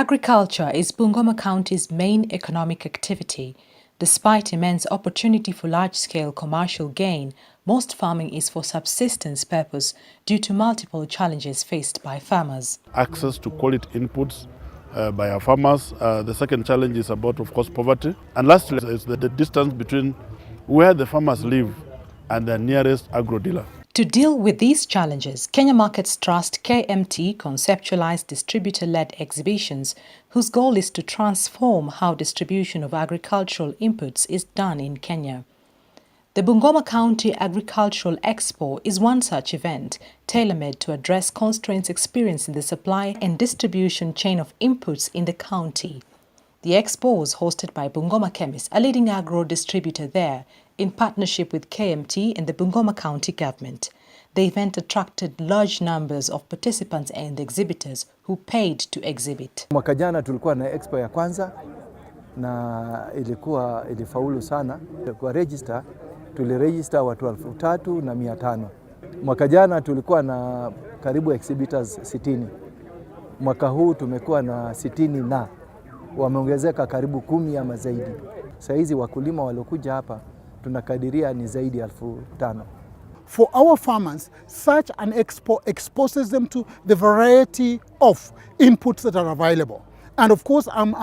Agriculture is Bungoma County's main economic activity. Despite immense opportunity for large-scale commercial gain, most farming is for subsistence purpose due to multiple challenges faced by farmers. Access to quality inputs by our farmers. The second challenge is about, of course, poverty. And lastly is the distance between where the farmers live and their nearest agro-dealer. To deal with these challenges, Kenya Markets Trust KMT conceptualized distributor-led exhibitions whose goal is to transform how distribution of agricultural inputs is done in Kenya. The Bungoma County Agricultural Expo is one such event, tailor-made to address constraints experienced in the supply and distribution chain of inputs in the county. The expo was hosted by Bungoma Chemists, a leading agro distributor there, in partnership with KMT and the Bungoma County government. The event attracted large numbers of participants and exhibitors who paid to exhibit. Mwaka jana tulikuwa na expo ya kwanza na ilifaulu sana. Kwa register tuliregister watu 3,500. Mwaka jana tulikuwa na karibu exhibitors 60. Mwaka huu tumekuwa na 60 na wameongezeka karibu 10 ama zaidi. Sasa hizi wakulima waliokuja hapa tunakadiria ni zaidi ya 5,000. For our farmers, such an expo exposes them to the variety of inputs that are available. And of course, I'm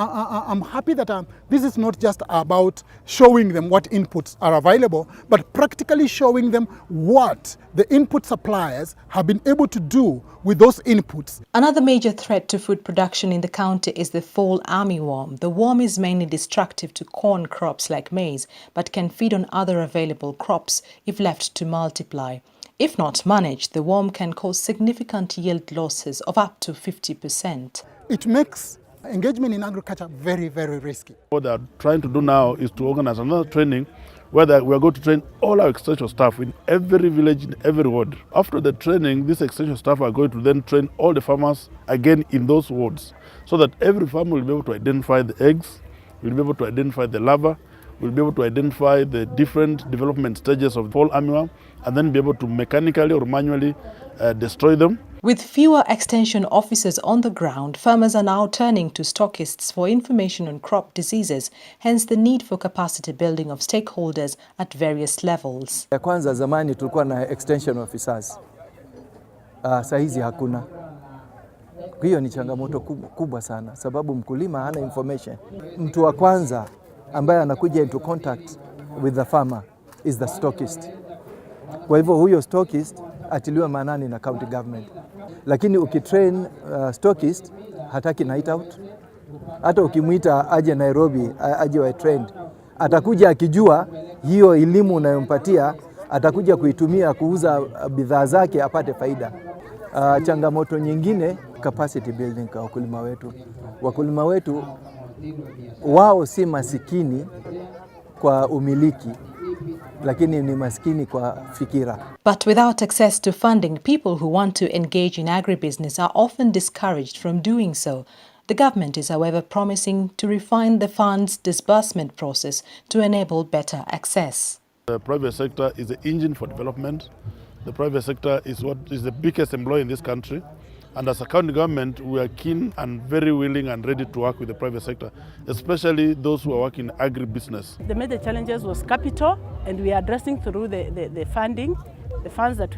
happy that this is not just about showing them what inputs are available, but practically showing them what the input suppliers have been able to do with those inputs. Another major threat to food production in the county is the fall armyworm. The worm is mainly destructive to corn crops like maize, but can feed on other available crops if left to multiply. If not managed, the worm can cause significant yield losses of up to 50%. It makes engagement in agriculture very, very risky. What they are trying to do now is to organize another training where we are going to train all our extension staff in every village, in every ward. After the training, these extension staff are going to then train all the farmers again in those wards, so that every farmer will be able to identify the eggs, will be able to identify the larva, will be able to identify the different development stages of fall armyworm, and then be able to mechanically or manually destroy them. With fewer extension officers on the ground, farmers are now turning to stockists for information on crop diseases, hence the need for capacity building of stakeholders at various levels. Ya kwanza zamani tulikuwa na extension officers. Saa hizi hakuna. Hiyo ni changamoto kubwa sana sababu mkulima hana information. Mtu wa kwanza ambaye anakuja into contact with the farmer is the stockist. Kwa hivyo huyo stockist atiliwa maanani na county government. Lakini ukitrain stockist hataki night out. Hata ukimuita aje Nairobi aje wa trained, atakuja akijua hiyo elimu unayompatia atakuja kuitumia kuuza bidhaa zake apate faida. Changamoto nyingine capacity building kwa wakulima wetu. Wakulima wetu wao si masikini kwa umiliki, lakini ni maskini kwa fikira. But without access to funding, people who want to engage in agribusiness are often discouraged from doing so. The government is, however, promising to refine the fund's disbursement process to enable better access. The private sector is the engine for development. The private sector is what is the biggest employer in this country. And as a county government, we are keen and very willing and ready to work with the private sector, especially those who are working in agribusiness. The major challenges was capital, and we are addressing through the funding. The funds that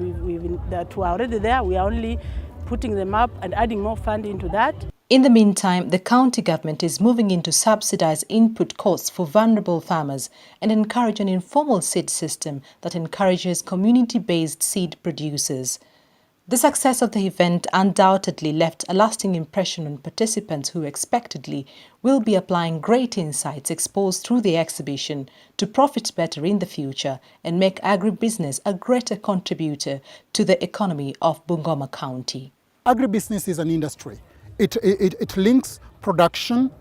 that were already there, we are only putting them up and adding more funding to that. In the meantime, the county government is moving into subsidized input costs for vulnerable farmers and encourage an informal seed system that encourages community-based seed producers. The success of the event undoubtedly left a lasting impression on participants who expectedly will be applying great insights exposed through the exhibition to profit better in the future and make agribusiness a greater contributor to the economy of Bungoma County. Agribusiness is an industry. It links production,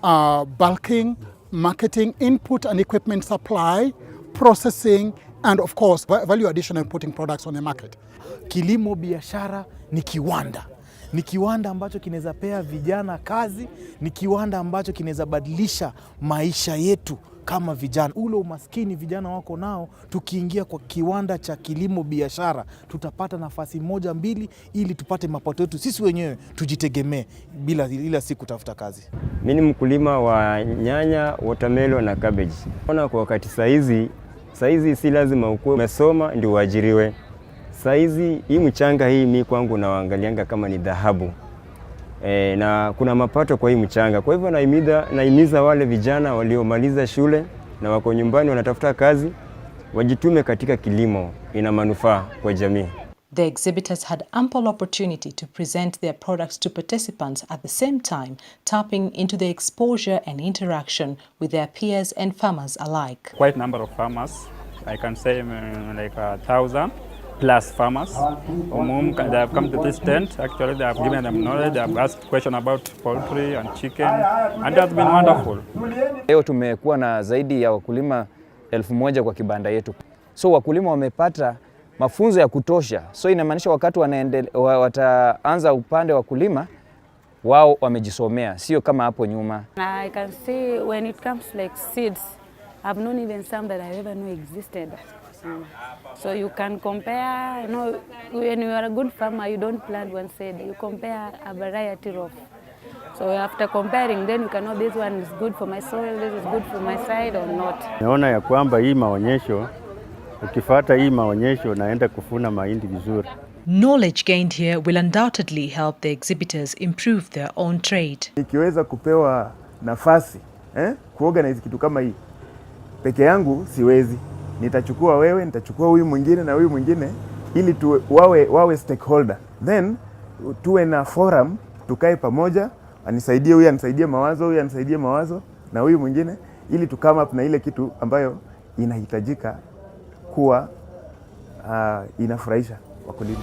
bulking, marketing, input and equipment supply, processing, and of course value addition and putting products on the market. Kilimo biashara ni kiwanda. Ni kiwanda ambacho kinaweza pea vijana kazi, ni kiwanda ambacho kinaweza badilisha maisha yetu kama vijana. Ule umaskini vijana wako nao, tukiingia kwa kiwanda cha kilimo biashara, tutapata nafasi moja mbili ili tupate mapato yetu sisi wenyewe, tujitegemee bila si kutafuta kazi. Mimi ni mkulima wa nyanya, watermelon na cabbage. Naona kwa wakati saizi si lazima ukuwe umesoma ndio uajiriwe. Saizi hii mchanga hii mimi kwangu naangalianga kama ni dhahabu. Na kuna mapato kwa hii mchanga. Kwa hivyo naimiza wale vijana waliomaliza shule na wako nyumbani wanatafuta kazi, wajitume katika kilimo, ina manufaa kwa jamii. The exhibitors had ample opportunity to present their products to participants at the same time, tapping into the exposure and interaction with their peers and farmers alike. Quite a number of farmers, I can say like 1,000 plus farmers whom they have come to this tent. Actually, they have given them knowledge, they have asked questions about poultry and chicken, and it has been wonderful. Leo tumekuwa na zaidi ya wakulima 1,000 kwa kibanda yetu. So wakulima wamepata mafunzo ya kutosha. So inamaanisha wakati wataanza upande wa kulima, wao wamejisomea, sio kama hapo nyuma. I can see when it comes like seeds, I've known even some that I never knew existed. So you can compare, when you are a good farmer, you don't plant one seed, you compare a variety of. So after comparing, then you can know this one is good for my soil, this is good for my side or not. Naona ya kwamba hii maonyesho, ukifuata hii maonyesho naenda kufuna mahindi vizuri. Knowledge gained here will undoubtedly help the exhibitors improve their own trade. Nikiweza kupewa nafasi kuorganize kitu kama hii peke yangu siwezi. Nitachukua wewe, nitachukua huyu mwingine na huyu mwingine ili wawe stakeholder. Then tuwe na forum, tukae pamoja, anisaidie huyu, anisaidie mawazo, huyu anisaidie mawazo na huyu mwingine ili to come up na ile kitu ambayo inahitajika kuwa inafurahisha wakulima.